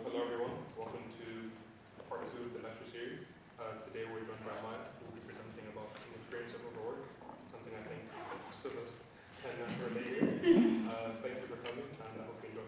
Hello everyone, welcome to part 2 of the lecture series. Today we're joined by Maia, who will be presenting about the experience of overwork, something I think most of us can relate to. Thank you for coming, and I hope you enjoy.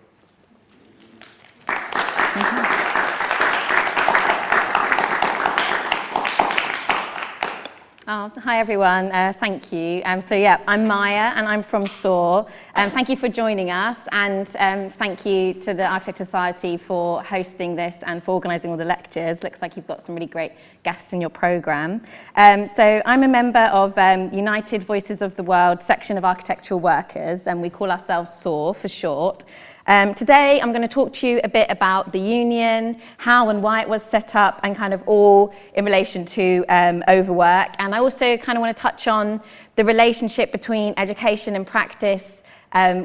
Hi everyone, thank you. I'm Maia and I'm from SAW. Thank you for joining us, and thank you to the Architect Society for hosting this and for organising all the lectures. Looks like you've got some really great guests in your programme. So I'm a member of United Voices of the World section of architectural workers, and we call ourselves SAW for short. Today I'm going to talk to you a bit about the union, how and why it was set up, and kind of all in relation to overwork. And I also kind of want to touch on the relationship between education and practice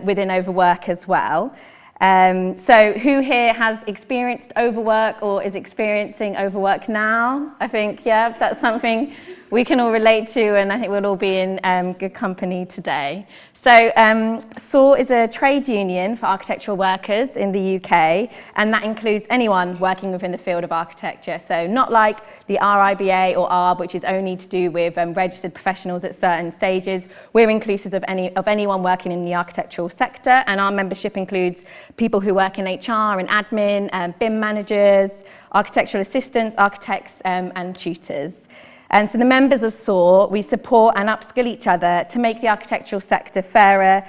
within overwork as well. So who here has experienced overwork or is experiencing overwork now? I think, yeah, that's something we can all relate to, and I think we'll all be in good company today. So SAW is a trade union for architectural workers in the UK, and that includes anyone working within the field of architecture. So not like the RIBA or ARB, which is only to do with registered professionals at certain stages. We're inclusive of anyone working in the architectural sector, and our membership includes people who work in HR and admin, BIM managers, architectural assistants, architects, and tutors. And so the members of SAW, we support and upskill each other to make the architectural sector fairer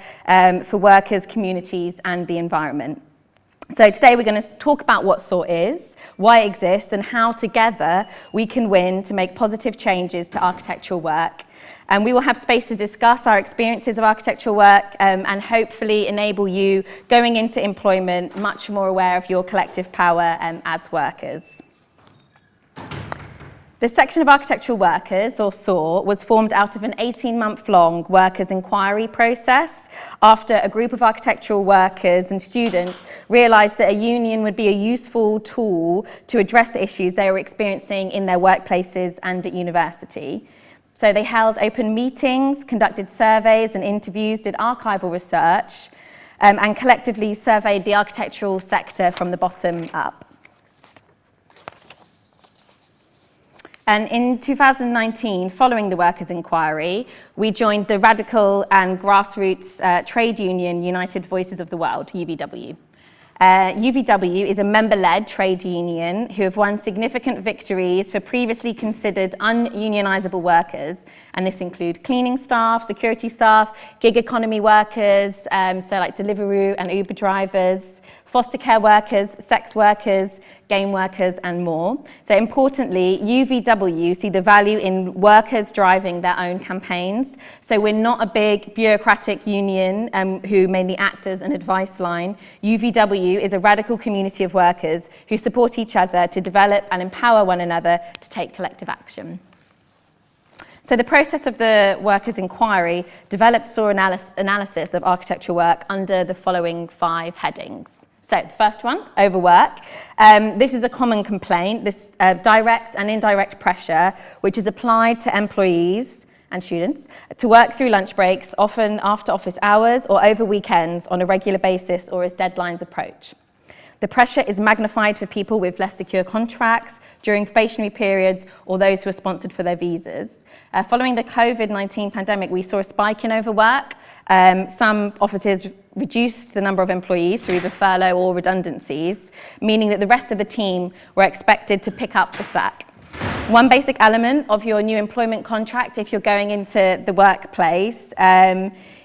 for workers, communities, and the environment. So today we're going to talk about what SAW is, why it exists, and how together we can win to make positive changes to architectural work. And we will have space to discuss our experiences of architectural work and hopefully enable you going into employment much more aware of your collective power as workers. The section of architectural workers, or SAW, was formed out of an 18-month-long workers' inquiry process after a group of architectural workers and students realised that a union would be a useful tool to address the issues they were experiencing in their workplaces and at university. So they held open meetings, conducted surveys and interviews, did archival research, and collectively surveyed the architectural sector from the bottom up. And in 2019, following the workers' inquiry, we joined the radical and grassroots trade union United Voices of the World, UVW. UVW is a member-led trade union who have won significant victories for previously considered ununionisable workers, and this include cleaning staff, security staff, gig economy workers, so like Deliveroo and Uber drivers, foster care workers, sex workers, game workers, and more. So importantly, UVW see the value in workers driving their own campaigns. So we're not a big bureaucratic union who mainly act as an advice line. UVW is a radical community of workers who support each other to develop and empower one another to take collective action. So the process of the workers' inquiry developed SAW analysis of architectural work under the following 5 headings. So the first one, overwork. This is a common complaint, this direct and indirect pressure which is applied to employees and students to work through lunch breaks, often after office hours or over weekends on a regular basis or as deadlines approach. The pressure is magnified for people with less secure contracts during probationary periods or those who are sponsored for their visas. Following the COVID-19 pandemic, we saw a spike in overwork. Some offices reduced the number of employees through either furlough or redundancies, meaning that the rest of the team were expected to pick up the slack. One basic element of your new employment contract, if you're going into the workplace,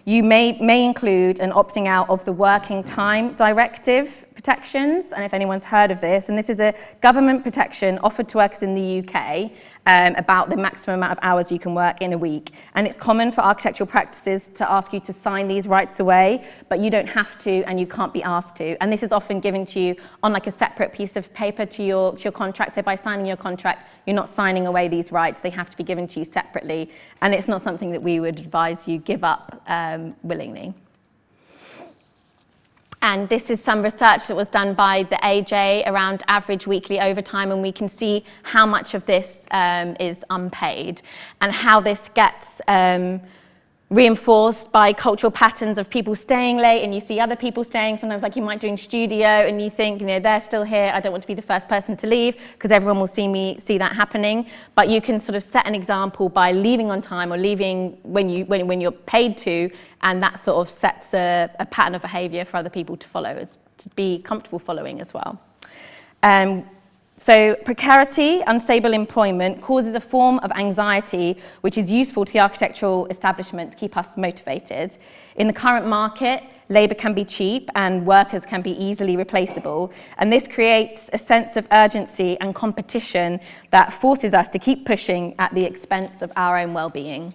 you may include an opting out of the working time directive protections, and if anyone's heard of this, and this is a government protection offered to workers in the UK about the maximum amount of hours you can work in a week. And it's common for architectural practices to ask you to sign these rights away, but you don't have to and you can't be asked to. And this is often given to you on like a separate piece of paper to your contract. So by signing your contract, you're not signing away these rights. They have to be given to you separately. And it's not something that we would advise you give up willingly. And this is some research that was done by the AJ around average weekly overtime, and we can see how much of this is unpaid and how this gets reinforced by cultural patterns of people staying late, and you see other people staying, sometimes like you might do in studio, and you think, they're still here, I don't want to be the first person to leave, because everyone will see that happening. But you can sort of set an example by leaving on time or leaving when you're paid to, and that sort of sets a pattern of behavior for other people to follow, to be comfortable following as well. So precarity, unstable employment causes a form of anxiety which is useful to the architectural establishment to keep us motivated. In the current market, labour can be cheap and workers can be easily replaceable, and this creates a sense of urgency and competition that forces us to keep pushing at the expense of our own well-being.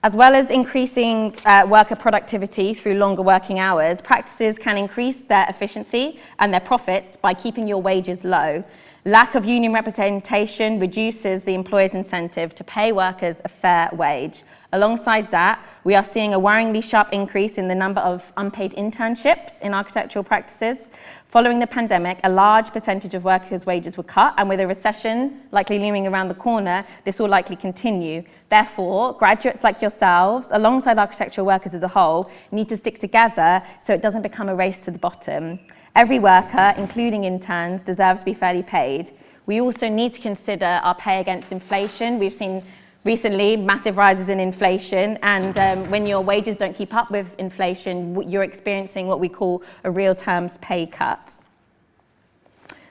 As well as increasing worker productivity through longer working hours, practices can increase their efficiency and their profits by keeping your wages low. Lack of union representation reduces the employer's incentive to pay workers a fair wage. Alongside that, we are seeing a worryingly sharp increase in the number of unpaid internships in architectural practices. Following the pandemic, a large percentage of workers' wages were cut, and with a recession likely looming around the corner, this will likely continue. Therefore, graduates like yourselves, alongside architectural workers as a whole, need to stick together so it doesn't become a race to the bottom. Every worker, including interns, deserves to be fairly paid. We also need to consider our pay against inflation. We've seen recently massive rises in inflation, and when your wages don't keep up with inflation, you're experiencing what we call a real terms pay cut.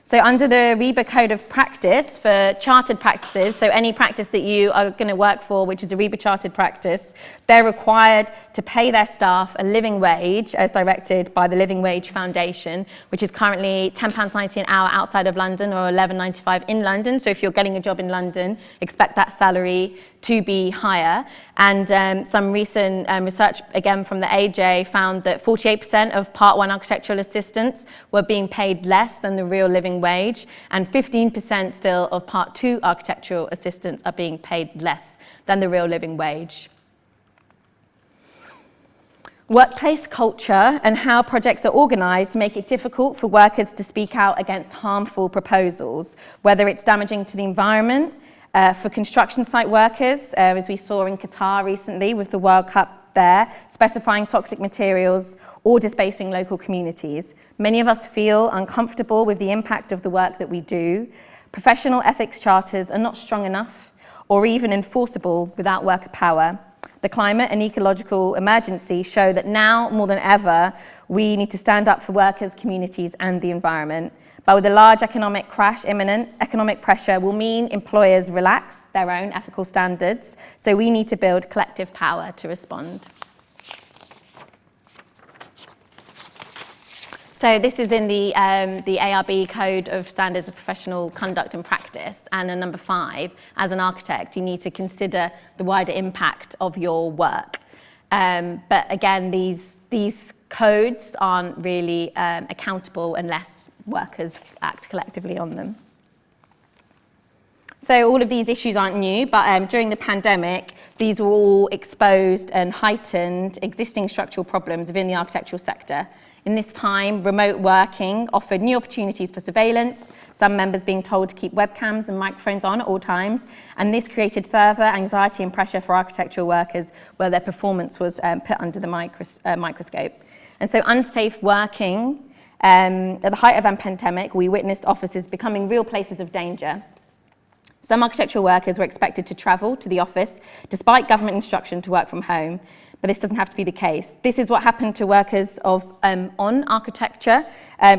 So under the REBA Code of Practice for chartered practices, so any practice that you are going to work for, which is a REBA chartered practice, they're required to pay their staff a living wage as directed by the Living Wage Foundation, which is currently £10.90 an hour outside of London or £11.95 in London. So if you're getting a job in London, expect that salary to be higher. And some recent research, again from the AJ, found that 48% of Part 1 architectural assistants were being paid less than the real living wage, and 15% still of Part 2 architectural assistants are being paid less than the real living wage. Workplace culture and how projects are organised make it difficult for workers to speak out against harmful proposals, whether it's damaging to the environment, for construction site workers, as we saw in Qatar recently with the World Cup there, specifying toxic materials or displacing local communities. Many of us feel uncomfortable with the impact of the work that we do. Professional ethics charters are not strong enough or even enforceable without worker power. The climate and ecological emergency show that now more than ever, we need to stand up for workers, communities, and the environment. But with a large economic crash imminent, economic pressure will mean employers relax their own ethical standards. So we need to build collective power to respond. So this is in the ARB Code of Standards of Professional Conduct and Practice. And in number 5, as an architect, you need to consider the wider impact of your work. But again, these codes aren't really accountable unless workers act collectively on them. So all of these issues aren't new, but during the pandemic, these were all exposed and heightened existing structural problems within the architectural sector. In this time, remote working offered new opportunities for surveillance, some members being told to keep webcams and microphones on at all times, and this created further anxiety and pressure for architectural workers where their performance was put under the microscope. And so unsafe working, at the height of the pandemic, we witnessed offices becoming real places of danger. Some architectural workers were expected to travel to the office despite government instruction to work from home, but this doesn't have to be the case. This is what happened to workers on architecture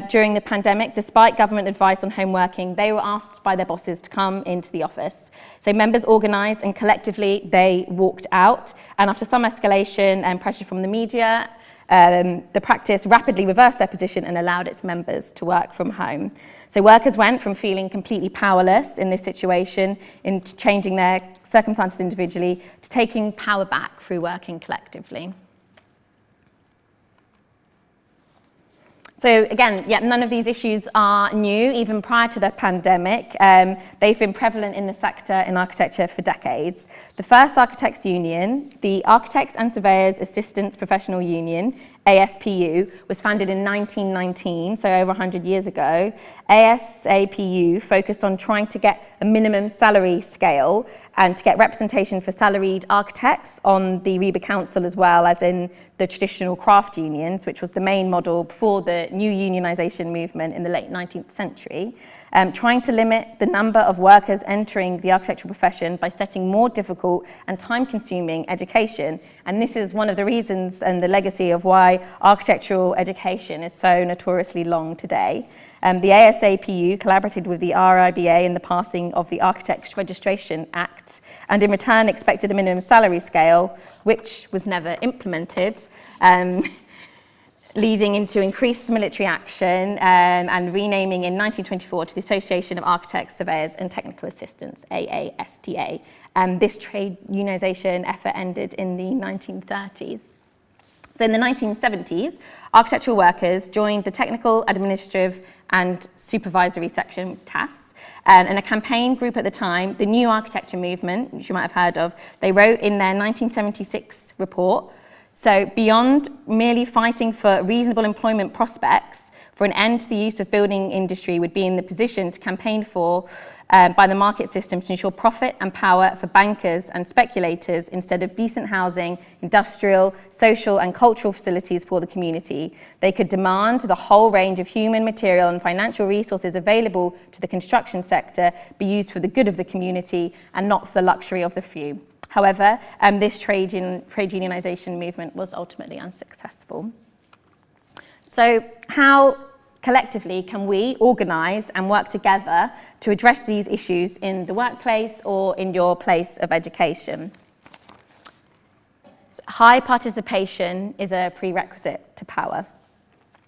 during the pandemic. Despite government advice on home working, they were asked by their bosses to come into the office. So members organised and collectively they walked out, and after some escalation and pressure from the media, the practice rapidly reversed their position and allowed its members to work from home. So workers went from feeling completely powerless in this situation, into changing their circumstances individually, to taking power back through working collectively. So again, none of these issues are new, even prior to the pandemic. They've been prevalent in the sector in architecture for decades. The first Architects Union, the Architects and Surveyors Assistants Professional Union, ASPU, was founded in 1919, so over 100 years ago. ASAPU focused on trying to get a minimum salary scale and to get representation for salaried architects on the RIBA Council, as well as in the traditional craft unions, which was the main model before the new unionisation movement in the late 19th century, trying to limit the number of workers entering the architectural profession by setting more difficult and time-consuming education. And this is one of the reasons and the legacy of why architectural education is so notoriously long today. The ASAPU collaborated with the RIBA in the passing of the Architects Registration Act, and in return expected a minimum salary scale, which was never implemented, leading into increased military action and renaming in 1924 to the Association of Architects, Surveyors and Technical Assistants, AASTA. This trade unionisation effort ended in the 1930s. So in the 1970s, architectural workers joined the Technical, Administrative and Supervisory Section, TAS, and a campaign group at the time, the New Architecture Movement, which you might have heard of, they wrote in their 1976 report, so beyond merely fighting for reasonable employment prospects, for an end to the use of building industry would be in the position to campaign for by the market system to ensure profit and power for bankers and speculators instead of decent housing, industrial, social and cultural facilities for the community. They could demand the whole range of human, material and financial resources available to the construction sector be used for the good of the community and not for the luxury of the few. However, this trade unionisation movement was ultimately unsuccessful. So how collectively can we organise and work together to address these issues in the workplace or in your place of education? High participation is a prerequisite to power.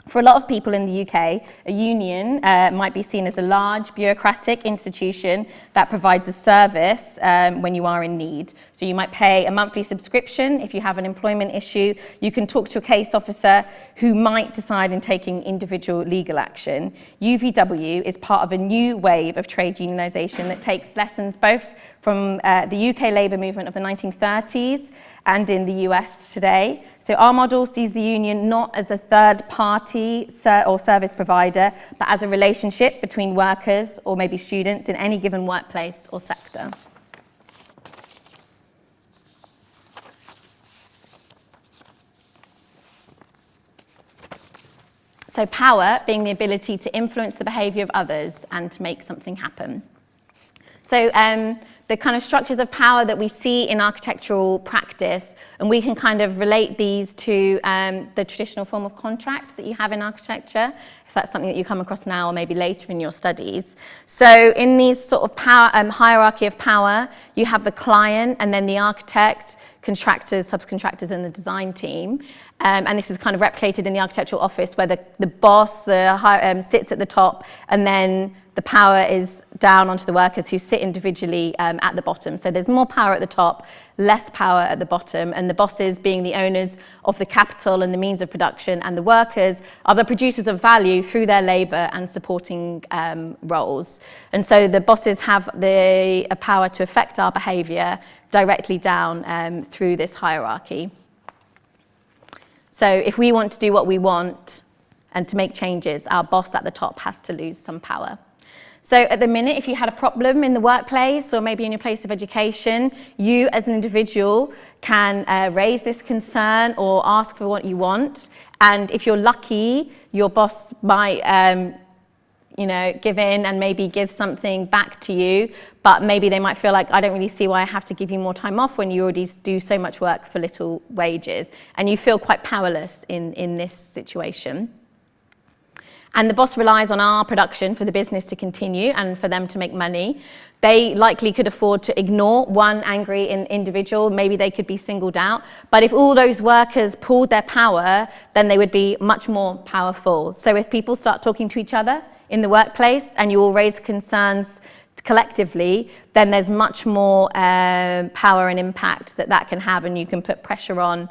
For a lot of people in the UK, a union might be seen as a large bureaucratic institution that provides a service when you are in need. So you might pay a monthly subscription if you have an employment issue. You can talk to a case officer who might decide in taking individual legal action. UVW is part of a new wave of trade unionisation that takes lessons both from the UK labour movement of the 1930s and in the US today. So our model sees the union not as a third party or service provider, but as a relationship between workers or maybe students in any given workplace or sector. So power being the ability to influence the behaviour of others and to make something happen. So the kind of structures of power that we see in architectural practice, and we can kind of relate these to the traditional form of contract that you have in architecture, if that's something that you come across now or maybe later in your studies. So in these sort of power, hierarchy of power, you have the client and then the architect, contractors, subcontractors and the design team. And this is kind of replicated in the architectural office where the boss sits at the top and then the power is down onto the workers who sit individually at the bottom. So there's more power at the top, less power at the bottom, and the bosses being the owners of the capital and the means of production, and the workers are the producers of value through their labour and supporting roles. And so the bosses have the power to affect our behaviour directly down through this hierarchy. So if we want to do what we want and to make changes, our boss at the top has to lose some power. So at the minute, if you had a problem in the workplace or maybe in your place of education, you as an individual can raise this concern or ask for what you want. And if you're lucky, your boss might give in and maybe give something back to you, but maybe they might feel like, I don't really see why I have to give you more time off when you already do so much work for little wages. And you feel quite powerless in this situation. And the boss relies on our production for the business to continue and for them to make money. They likely could afford to ignore one angry individual. Maybe they could be singled out. But if all those workers pooled their power, then they would be much more powerful. So if people start talking to each other in the workplace and you all raise concerns collectively, then there's much more power and impact that can have, and you can put pressure on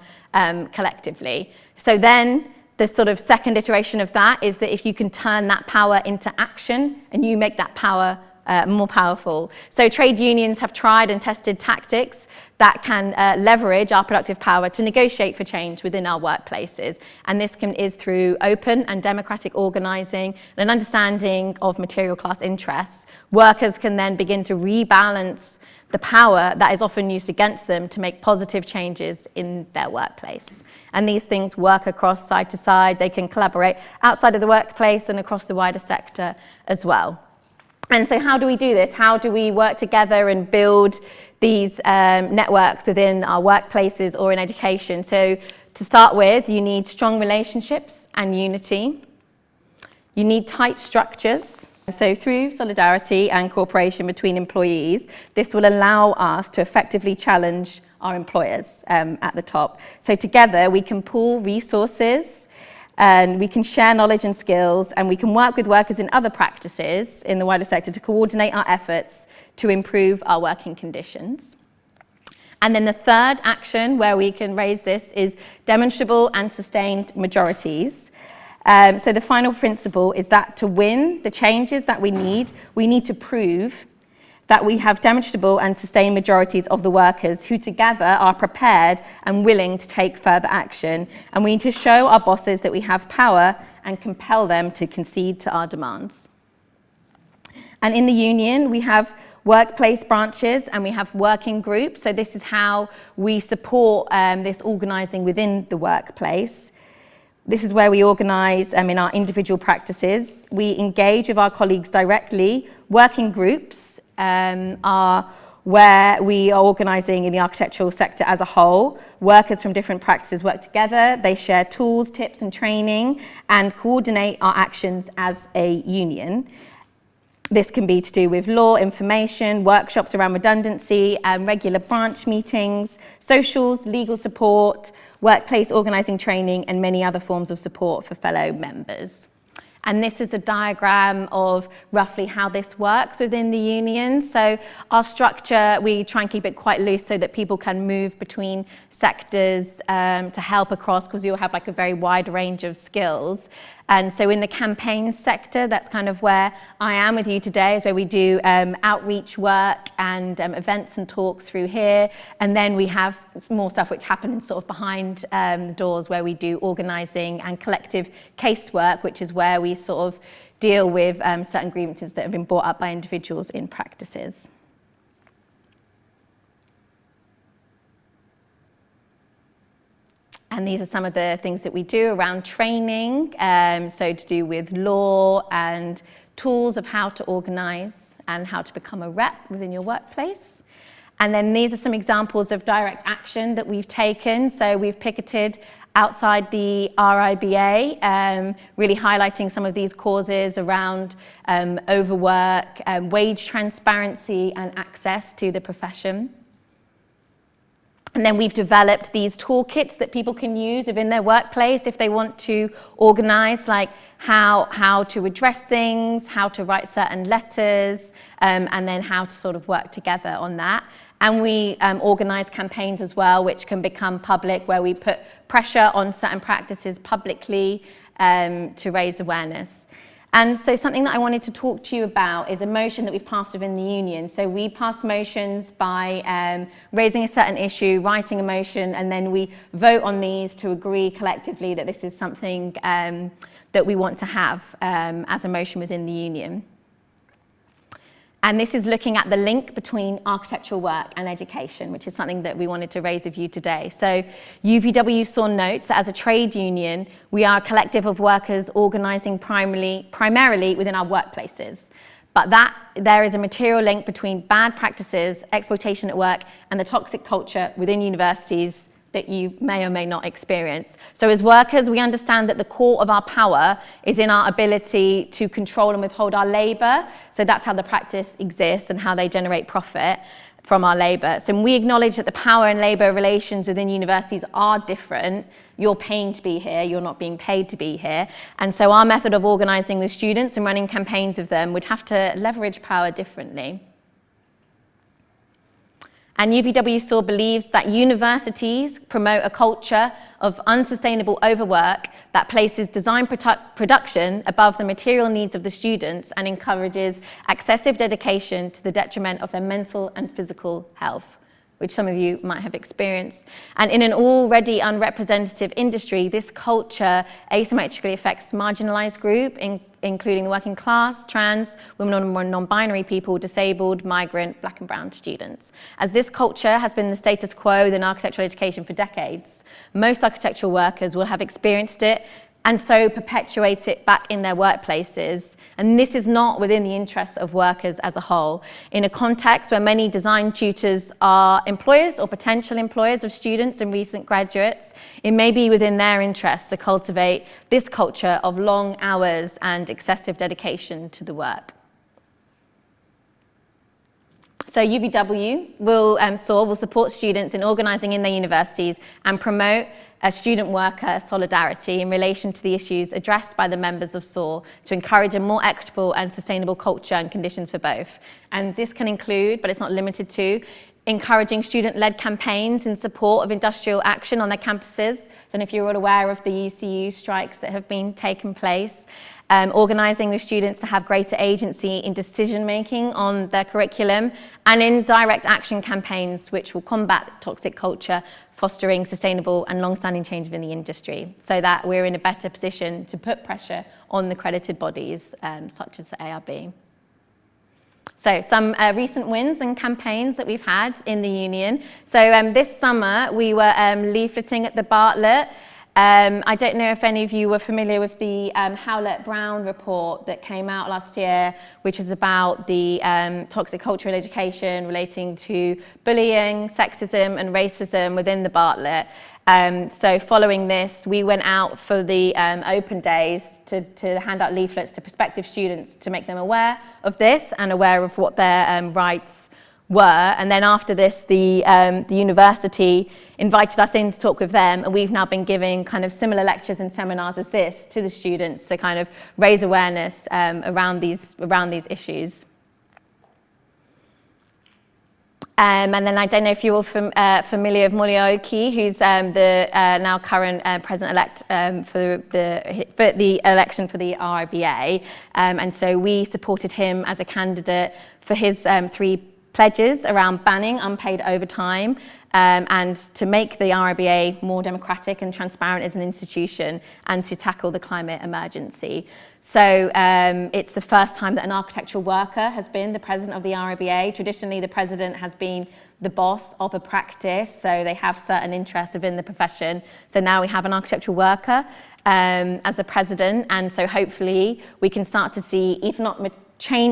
collectively. So then the sort of second iteration of that is that if you can turn that power into action and you make that power more powerful. So trade unions have tried and tested tactics that can leverage our productive power to negotiate for change within our workplaces. And this is through open and democratic organising and an understanding of material class interests. Workers can then begin to rebalance the power that is often used against them to make positive changes in their workplace. And these things work across side to side. They can collaborate outside of the workplace and across the wider sector as well. And so how do we do this? How do we work together and build these networks within our workplaces or in education? So to start with, you need strong relationships and unity. You need tight structures. So through solidarity and cooperation between employees, this will allow us to effectively challenge our employers at the top. So together we can pool resources, and we can share knowledge and skills, and we can work with workers in other practices in the wider sector to coordinate our efforts to improve our working conditions. And then the third action where we can raise this is demonstrable and sustained majorities. So the final principle is that to win the changes that we need to prove that we have demonstrable and sustained majorities of the workers who together are prepared and willing to take further action. And we need to show our bosses that we have power and compel them to concede to our demands. And in the union, we have workplace branches and we have working groups. So this is how we support this organising within the workplace. This is where we organise in our individual practices. We engage with our colleagues directly. Working groups are where we are organising in the architectural sector as a whole. Workers from different practices work together. They share tools, tips and training and coordinate our actions as a union. This can be to do with law, information, workshops around redundancy, regular branch meetings, socials, legal support, workplace organising training and many other forms of support for fellow members. And this is a diagram of roughly how this works within the union. So our structure, we try and keep it quite loose so that people can move between sectors to help across, because you'll have like a very wide range of skills. And so in the campaign sector, that's kind of where I am with you today, is where we do outreach work and events and talks through here. And then we have more stuff which happens sort of behind the doors, where we do organising and collective casework, which is where we sort of deal with certain grievances that have been brought up by individuals in practices. And these are some of the things that we do around training, so to do with law and tools of how to organise and how to become a rep within your workplace. And then these are some examples of direct action that we've taken. So we've picketed outside the RIBA, really highlighting some of these causes around overwork, wage transparency and access to the profession. And then we've developed these toolkits that people can use within their workplace if they want to organise, like how to address things, how to write certain letters, and then how to sort of work together on that. And we organise campaigns as well, which can become public, where we put pressure on certain practices publicly to raise awareness. And so something that I wanted to talk to you about is a motion that we've passed within the union. So we pass motions by raising a certain issue, writing a motion, and then we vote on these to agree collectively that this is something that we want to have as a motion within the union. And this is looking at the link between architectural work and education, which is something that we wanted to raise with you today. So Uvw Saw notes that as a trade union, we are a collective of workers organising primarily within our workplaces. But that there is a material link between bad practices, exploitation at work, and the toxic culture within universities that you may or may not experience. So as workers, we understand that the core of our power is in our ability to control and withhold our labour. So that's how the practice exists and how they generate profit from our labour. So we acknowledge that the power and labour relations within universities are different. You're paying to be here, you're not being paid to be here. And so our method of organising with students and running campaigns with them would have to leverage power differently. And Uvw Saw believes that universities promote a culture of unsustainable overwork that places design production above the material needs of the students and encourages excessive dedication to the detriment of their mental and physical health, which some of you might have experienced. And in an already unrepresentative industry, this culture asymmetrically affects marginalized groups, including the working class, trans, women or non-binary people, disabled, migrant, black and brown students. As this culture has been the status quo in architectural education for decades, most architectural workers will have experienced it and so perpetuate it back in their workplaces. And this is not within the interests of workers as a whole. In a context where many design tutors are employers or potential employers of students and recent graduates, it may be within their interest to cultivate this culture of long hours and excessive dedication to the work. So Uvw Saw will support students in organising in their universities and promote a student-worker solidarity in relation to the issues addressed by the members of SAW to encourage a more equitable and sustainable culture and conditions for both. And this can include, but it's not limited to, encouraging student-led campaigns in support of industrial action on their campuses. I don't know if you're all aware of the UCU strikes that have been taking place. Organising with students to have greater agency in decision-making on their curriculum, and in direct action campaigns which will combat toxic culture, fostering sustainable and long-standing change within the industry, so that we're in a better position to put pressure on the accredited bodies such as the ARB. So some recent wins and campaigns that we've had in the union. So this summer we were leafleting at the Bartlett. I don't know if any of you were familiar with the Howlett-Brown report that came out last year, which is about the toxic culture in education relating to bullying, sexism and racism within the Bartlett. So following this, we went out for the open days to hand out leaflets to prospective students to make them aware of this and aware of what their rights were. And then after this, the university invited us in to talk with them, and we've now been giving kind of similar lectures and seminars as this to the students to kind of raise awareness around these issues. And then I don't know if you're all familiar with Molly Oki, who's the now current president-elect for the election for the RIBA. And so we supported him as a candidate for his 3 pledges around banning unpaid overtime and to make the RIBA more democratic and transparent as an institution and to tackle the climate emergency. So it's the first time that an architectural worker has been the president of the RIBA. Traditionally, the president has been the boss of a practice, so they have certain interests within the profession. So now we have an architectural worker as a president, and so hopefully we can start to see, if not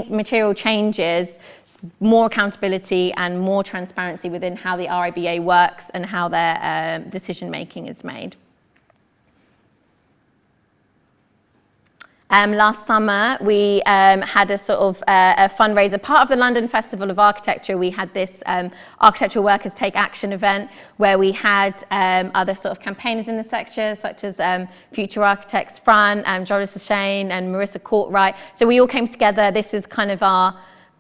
material changes, more accountability and more transparency within how the RIBA works and how their decision making is made. Last summer, we had a sort of a fundraiser, part of the London Festival of Architecture. We had this Architectural Workers Take Action event where we had other sort of campaigners in the sector, such as Future Architects Front, Joris Shane and Marissa Courtwright. So we all came together. This is kind of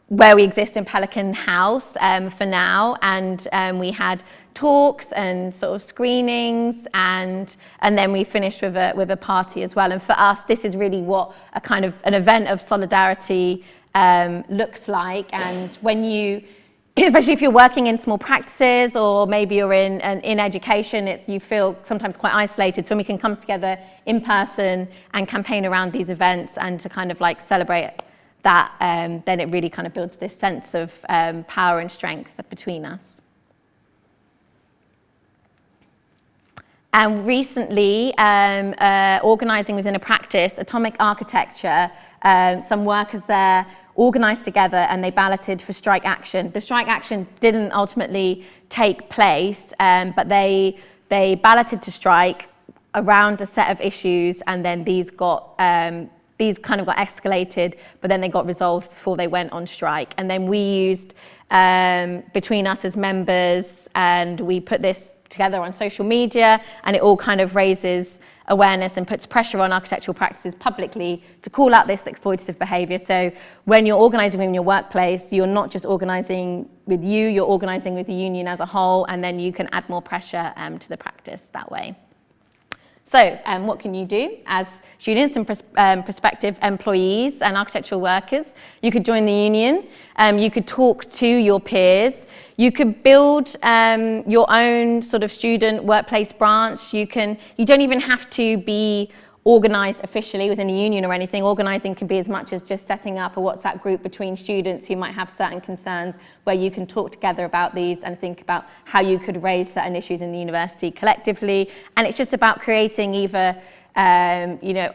where we exist in Pelican House for now, and we had talks and sort of screenings, and then we finished with a party as well. And for us, this is really what a kind of an event of solidarity looks like. And when you, especially if you're working in small practices or maybe you're in education, you feel sometimes quite isolated. So when we can come together in person and campaign around these events and to kind of like celebrate that, then it really kind of builds this sense of power and strength between us. And recently, organising within a practice, Atomic Architecture, some workers there organised together and they balloted for strike action. The strike action didn't ultimately take place, but they balloted to strike around a set of issues, and then these kind of got escalated, but then they got resolved before they went on strike. And then we used, between us as members, and we put this together on social media, and it all kind of raises awareness and puts pressure on architectural practices publicly to call out this exploitative behaviour. So when you're organising in your workplace, you're not just organising with you, you're organising with the union as a whole, and then you can add more pressure to the practice that way. So what can you do as students and prospective employees and architectural workers? You could join the union, you could talk to your peers, you could build your own sort of student workplace branch. You don't even have to be organised officially within a union or anything. Organising can be as much as just setting up a WhatsApp group between students who might have certain concerns where you can talk together about these and think about how you could raise certain issues in the university collectively. And it's just about creating either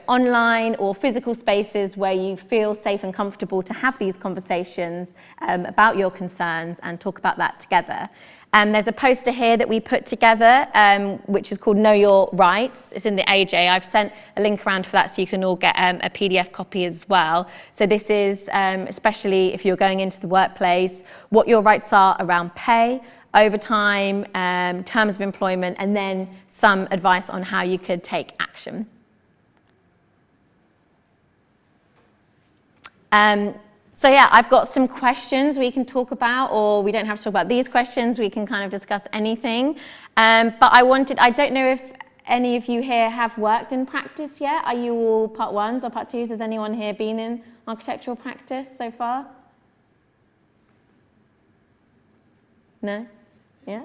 online or physical spaces where you feel safe and comfortable to have these conversations about your concerns and talk about that together. There's a poster here that we put together, which is called Know Your Rights. It's in the AJ. I've sent a link around for that so you can all get a PDF copy as well. So this is, especially if you're going into the workplace, what your rights are around pay, overtime, terms of employment, and then some advice on how you could take action. So yeah, I've got some questions we can talk about, or we don't have to talk about these questions, we can kind of discuss anything. But I don't know if any of you here have worked in practice yet. Are you all part ones or part twos? Has anyone here been in architectural practice so far? No? Yeah?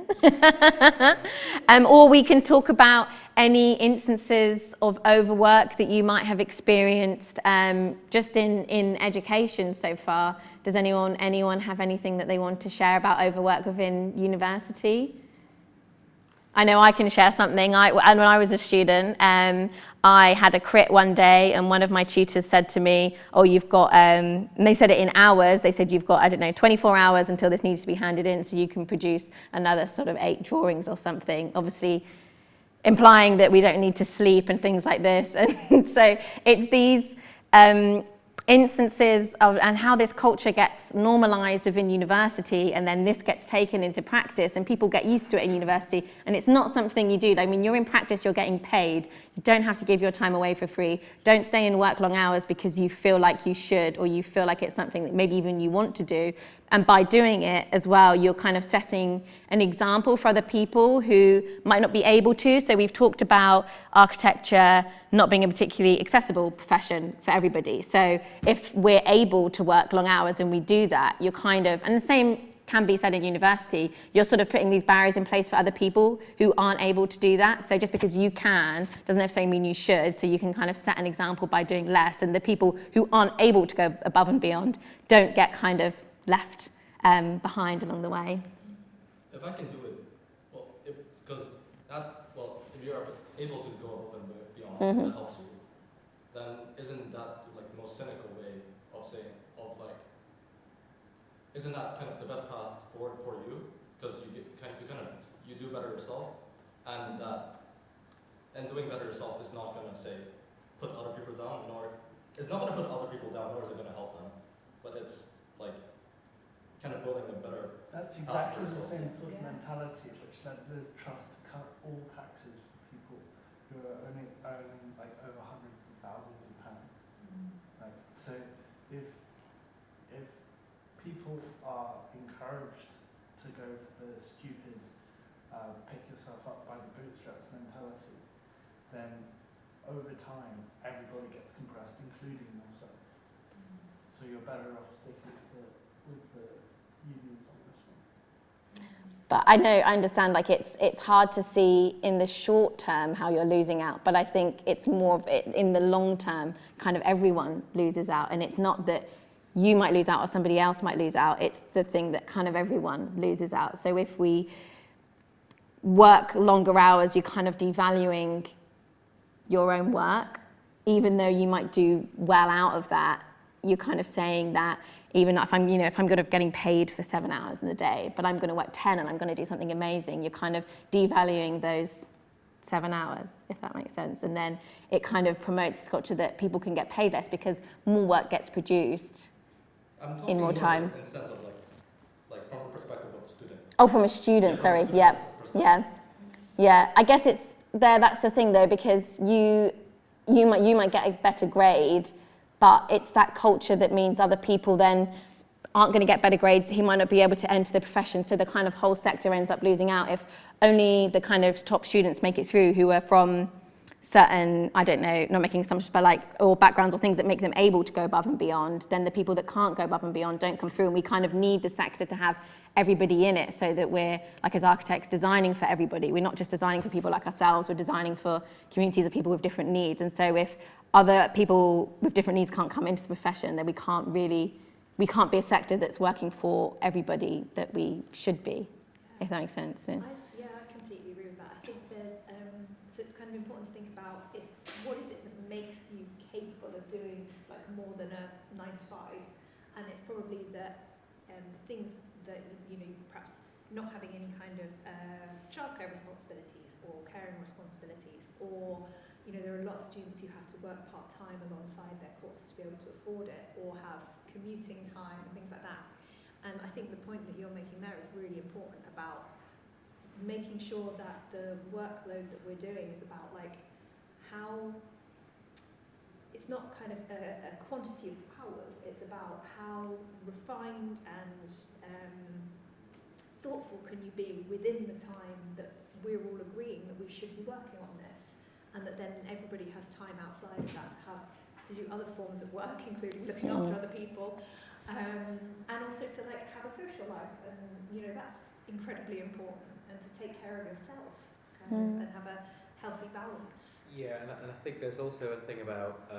Or we can talk about any instances of overwork that you might have experienced just in education so far. Does anyone have anything that they want to share about overwork within university? I know I can share something. And when I was a student, I had a crit one day, and one of my tutors said to me, oh, you've got, and they said it in hours, they said you've got, 24 hours until this needs to be handed in so you can produce another sort of 8 drawings or something, obviously implying that we don't need to sleep and things like this. And so it's these instances of, and how this culture gets normalized within university, and then this gets taken into practice and people get used to it in university, and it's not something you do. I mean, you're in practice, you're getting paid. You don't have to give your time away for free. Don't stay in work long hours because you feel like you should, or you feel like it's something that maybe even you want to do. And by doing it as well, you're kind of setting an example for other people who might not be able to. So we've talked about architecture not being a particularly accessible profession for everybody. So if we're able to work long hours and we do that, you're kind of, and the same can be said in university, you're sort of putting these barriers in place for other people who aren't able to do that. So just because you can doesn't necessarily mean you should. So you can kind of set an example by doing less, and the people who aren't able to go above and beyond don't get kind of left behind along the way. If I can do it, well, if you're able to go above and beyond, that helps you, then isn't that like the most cynical way of saying, isn't that kind of the best path forward for you? Because you do better yourself, and doing better yourself is not going to put other people down, it's not going to put other people down, nor is it going to help them, but it's like kind of building a better. That's exactly the same sort of mentality which led Liz Truss to cut all taxes for people who are only earning like over hundreds of thousands of pounds. So if people are encouraged to go for the stupid pick yourself up by the bootstraps mentality, then over time everybody gets compressed, including yourself. So you're better off sticking with the unions on this one. But I understand, like it's hard to see in the short term how you're losing out, but I think it's more of it in the long term, kind of everyone loses out, and it's not that you might lose out or somebody else might lose out, it's the thing that kind of everyone loses out. So if we work longer hours, you're kind of devaluing your own work, even though you might do well out of that. You're kind of saying that even if I'm good at getting paid for 7 hours in the day, but I'm going to work 10 and I'm going to do something amazing, you're kind of devaluing those 7 hours, if that makes sense. And then it kind of promotes a culture that people can get paid less because more work gets produced in more time. In the sense of like from the perspective of a student. Oh, from a student, sorry. Yeah. I guess it's that's the thing though, because you might get a better grade, but it's that culture that means other people then aren't going to get better grades, who might not be able to enter the profession. So the kind of whole sector ends up losing out if only the kind of top students make it through who are from certain, I don't know, not making assumptions, but like, or backgrounds or things that make them able to go above and beyond. Then the people that can't go above and beyond don't come through, and we kind of need the sector to have everybody in it so that we're, like as architects, designing for everybody. We're not just designing for people like ourselves, we're designing for communities of people with different needs. And so if other people with different needs can't come into the profession, then we can't be a sector that's working for everybody that we should be, if that makes sense. Yeah. I completely agree with that. I think there's, so it's kind of important to think about what is it that makes you capable of doing like more than a 9 to 5, and it's probably that things that, you know, perhaps not having any kind of childcare responsibilities or caring responsibilities, or, you know, there are a lot of students who have to work part-time alongside their course to be able to afford it, or have commuting time and things like that. And I think the point that you're making there is really important about making sure that the workload that we're doing is about like how it's not kind of a quantity of hours, it's about how refined and thoughtful can you be within the time that we're all agreeing that we should be working on this, and that then everybody has time outside of that to do other forms of work, including looking after other people, and also to like have a social life, and you know that's incredibly important, and to take care of yourself and have a healthy balance. Yeah, and I think there's also a thing about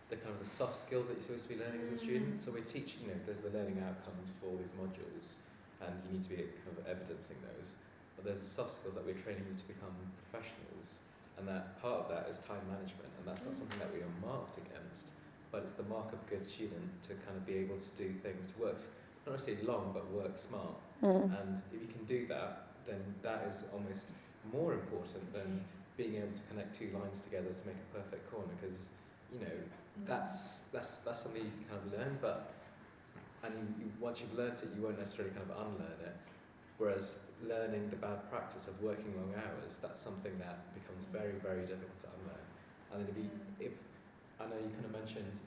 the kind of the soft skills that you're supposed to be learning as a student. So we teach, you know, there's the learning outcomes for all these modules, and you need to be kind of evidencing those. But there's the soft skills that we're training you to become professionals, and that part of that is time management, and that's not something that we are marked against, but it's the mark of a good student to kind of be able to do things, to work, not necessarily long, but work smart. And if you can do that, then that is almost more important than being able to connect two lines together to make a perfect corner, because, you know, that's something you can kind of learn, but once you've learnt it, you won't necessarily kind of unlearn it. Whereas learning the bad practice of working long hours, that's something that becomes very, very difficult to unlearn. And then if I know you kind of mentioned,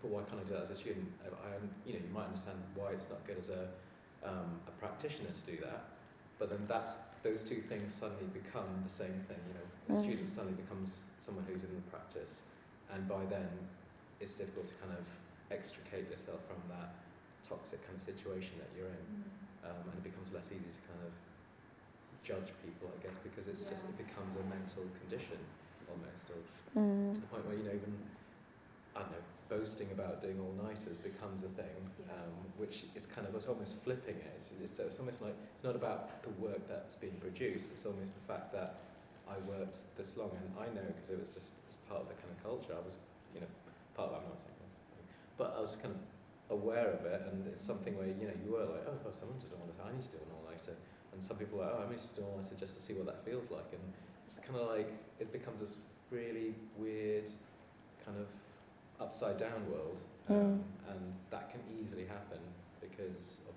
but why can't I do that as a student? You know, you might understand why it's not good as a practitioner to do that, but then those two things suddenly become the same thing. You know, a student suddenly becomes someone who's in the practice, and by then it's difficult to kind of extricate yourself from that toxic kind of situation that you're in, and it becomes less easy to kind of judge people, I guess, because it's just, it becomes a mental condition almost, of to the point where, you know, even, I don't know, boasting about doing all-nighters becomes a thing, which is kind of, it's almost flipping it. It's almost like, it's not about the work that's being produced, it's almost the fact that I worked this long, and I know, because it was just it's part of the kind of culture, I was, you know, part of that, I'm not saying that's, but I was kind of aware of it, and it's something where, you know, you were like, oh, someone's doing all-nighter, I need to do an all-nighter, and some people are like, oh, I need to do an all-nighter just to see what that feels like, and it's kind of like, it becomes this really weird kind of upside down world, and that can easily happen because of,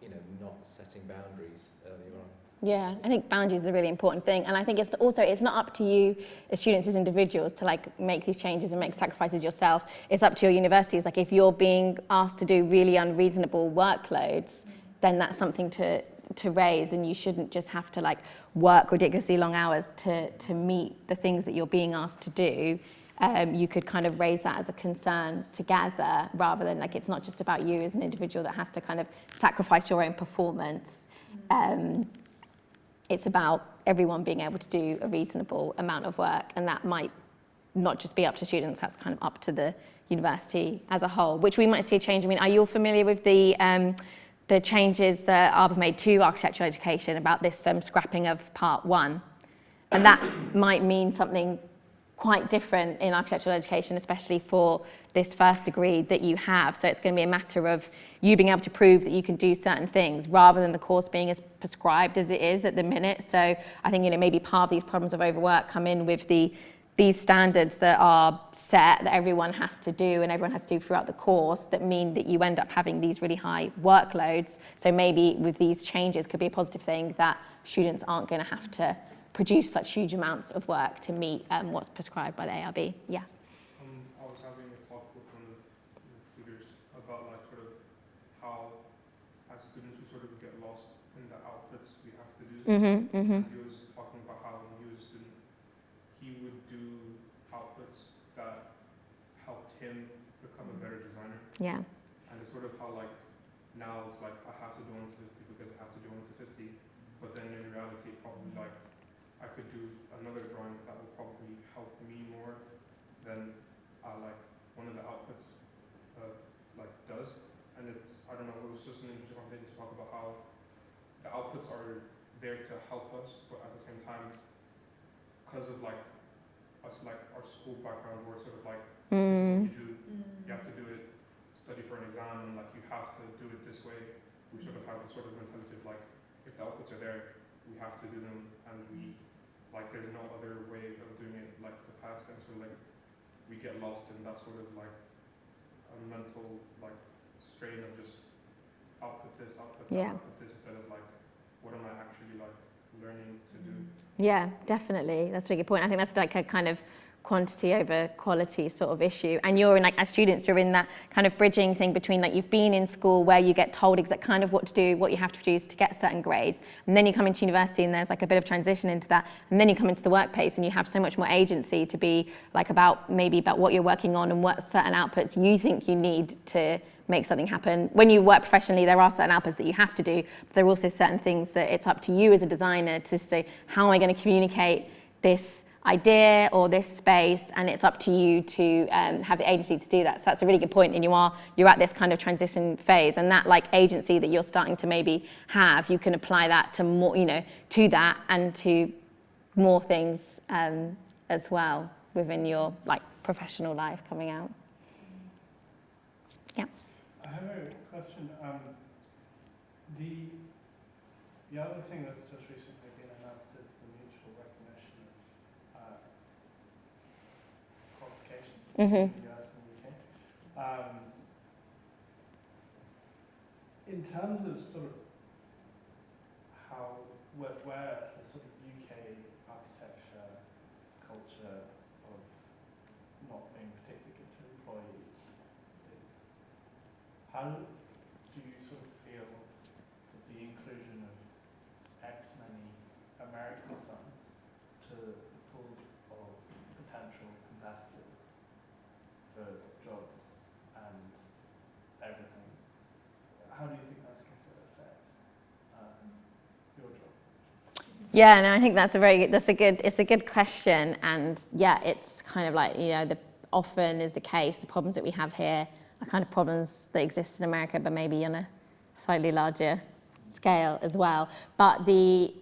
you know, not setting boundaries earlier on. Yeah, I think boundaries is a really important thing, and I think it's also, it's not up to you as students, as individuals, to like make these changes and make sacrifices yourself. It's up to your universities. Like if you're being asked to do really unreasonable workloads, then that's something to raise, and you shouldn't just have to like work ridiculously long hours to meet the things that you're being asked to do. You could kind of raise that as a concern together, rather than like, it's not just about you as an individual that has to kind of sacrifice your own performance. It's about everyone being able to do a reasonable amount of work, and that might not just be up to students, that's kind of up to the university as a whole, which we might see a change. I mean, are you all familiar with the changes that ARB have made to architectural education about this scrapping of part 1? And that might mean something quite different in architectural education, especially for this first degree that you have. So it's going to be a matter of you being able to prove that you can do certain things, rather than the course being as prescribed as it is at the minute. So I think, you know, maybe part of these problems of overwork come in with these standards that are set, that everyone has to do and everyone has to do throughout the course, that mean that you end up having these really high workloads. So maybe with these changes could be a positive thing, that students aren't going to have to produce such huge amounts of work to meet what's prescribed by the ARB. Yes. I was having a talk with one of the tutors about like sort of how, as students, we sort of get lost in the outputs we have to do. And he was talking about how when he was a student, he would do outputs that helped him become a better designer. Yeah. And it's sort of how like now it's like I have to do 1 to 50 because I have to do 1 to 50, but then in reality probably like I could do another drawing that will probably help me more than like one of the outputs like does. And it's, I don't know, it was just an interesting conversation to talk about how the outputs are there to help us, but at the same time, because of like us, like our school background, we're sort of like, this is what you do, you have to do it, study for an exam, and like you have to do it this way. We sort of have this sort of mentality of like, if the outputs are there, we have to do them, and we, like there's no other way of doing it like to pass, and so like, we get lost in that sort of like a mental like strain of just output this, output that, output this, instead of like, what am I actually like learning to do? Yeah, definitely. That's a really good point. I think that's like a kind of quantity over quality sort of issue. And you're in, like, as students, you're in that kind of bridging thing between, like, you've been in school where you get told exactly kind of what to do, what you have to produce to get certain grades, and then you come into university and there's like a bit of transition into that, and then you come into the workplace and you have so much more agency to be like about what you're working on and what certain outputs you think you need to make something happen. When you work professionally, there are certain outputs that you have to do, but there are also certain things that it's up to you as a designer to say, how am I going to communicate this idea or this space, and it's up to you to have the agency to do that. So that's a really good point, and you're at this kind of transition phase, and that like agency that you're starting to maybe have, you can apply that to more, to that and to more things as well within your like professional life coming out. Yeah. I have a question. The other thing that's just recently been announced is the mutual recognition of qualification in the US and the UK. In terms of sort of where the sort of UK architecture culture of not being particularly good to employees is, how do you sort of feel that the inclusion of X many American firms to the pool of potential competitors for jobs and everything, how do you think that's going to affect your job? Yeah, no, I think it's a good question, and yeah, it's kind of like, often is the case, the problems that we have here are kind of problems that exist in America, but maybe on a slightly larger scale as well. But the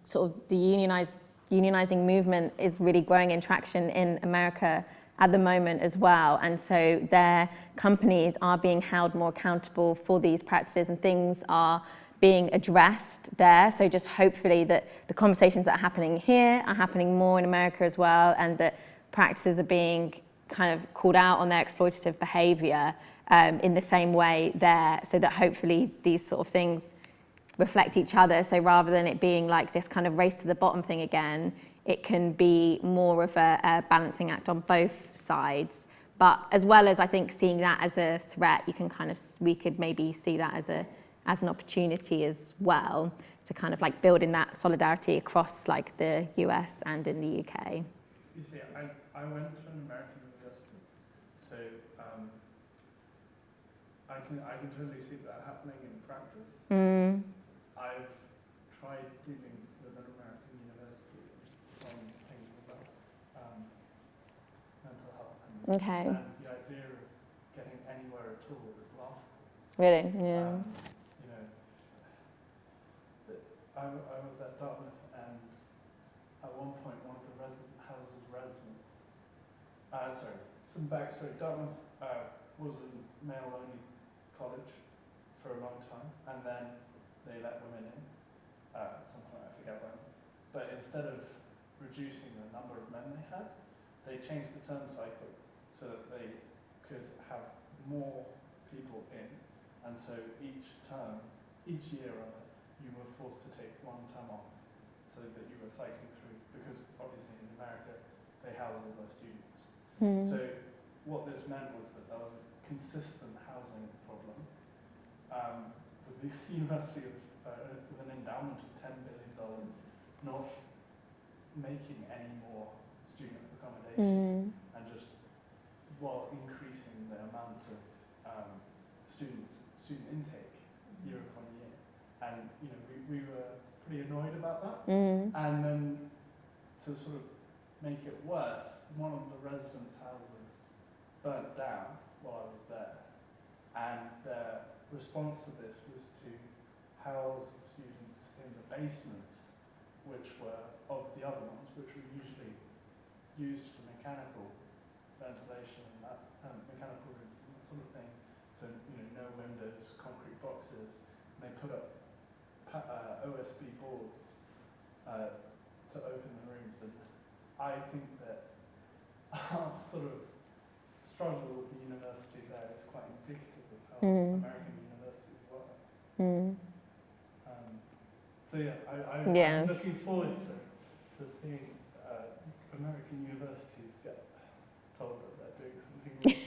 sort of the unionizing movement is really growing in traction in America at the moment as well, and so their companies are being held more accountable for these practices, and things are being addressed there. So just hopefully that the conversations that are happening here are happening more in America as well, and that practices are being kind of called out on their exploitative behaviour in the same way there, so that hopefully these sort of things reflect each other. So rather than it being like this kind of race to the bottom thing again, it can be more of a balancing act on both sides. But as well as, I think, seeing that as a threat, we could maybe see that as an opportunity as well, to kind of like build in that solidarity across like the US and in the UK. You see, I went to an American university, so I can totally see that happening in practice. I've tried dealing with an American university on things about mental health, and the idea of getting anywhere at all is laughable. Really? Yeah. I was at Dartmouth, and at one point one of the house's residents, some backstory, Dartmouth was a male-only college for a long time, and then they let women in at some point, I forget when, but instead of reducing the number of men they had, they changed the term cycle so that they could have more people in, and so each year you were forced to take one term off, so that you were cycling through, because obviously in America they house all their students. So what this meant was that there was a consistent housing problem with the University with an endowment of $10 billion not making any more student accommodation and just while increasing the amount of student intake year upon year. And we were pretty annoyed about that. And then to sort of make it worse, one of the residence houses burnt down while I was there, and their response to this was to house students in the basements, which were of the other ones, which were usually used for mechanical ventilation and that, mechanical rooms and that sort of thing. So no windows, concrete boxes. And they put up OSB boards to open the rooms, and I think that our sort of struggle with the university there is quite indicative of how American universities work. So yeah, I'm looking forward to seeing American universities get told that they're doing something wrong.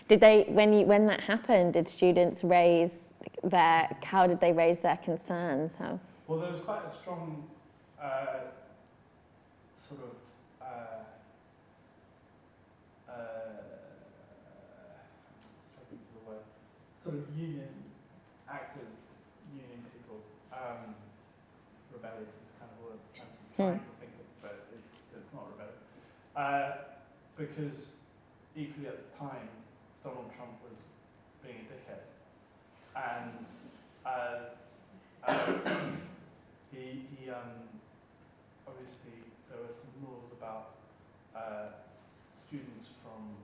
Did they, when that happened, did students how did they raise their concerns? How? Well, there was quite a strong sort of sort of active union people. Rebellious is kind of what I'm trying to think of, but it's not rebellious. Because equally at the time, Donald Trump was being a dickhead. And he obviously, there were some laws about students from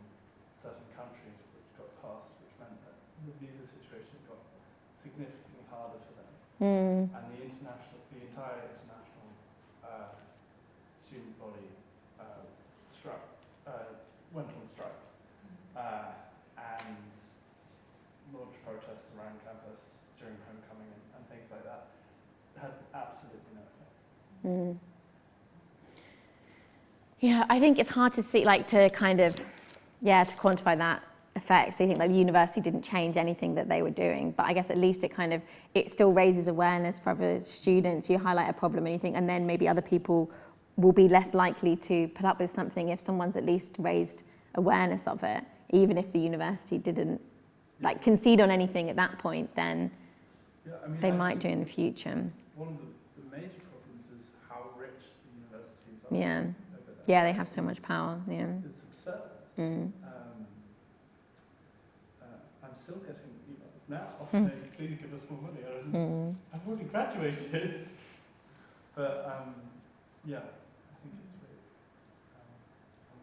certain countries which got passed, which meant that the visa situation got significantly harder for them. And the entire international student body went on strike and launched protests around campus during homecoming and things like that. It had absolutely no effect. Yeah, I think it's hard to see, to quantify that effect. So you think the university didn't change anything that they were doing, but I guess at least it still raises awareness for other students. You highlight a problem and then maybe other people will be less likely to put up with something if someone's at least raised awareness of it, even if the university didn't concede on anything at that point, then they might do in the future. One of the major problems is how rich the universities are. Yeah. Yeah, they have so much power. Yeah. It's absurd. I'm still getting emails now saying, please give us more money. I've already graduated. But yeah, I think it's really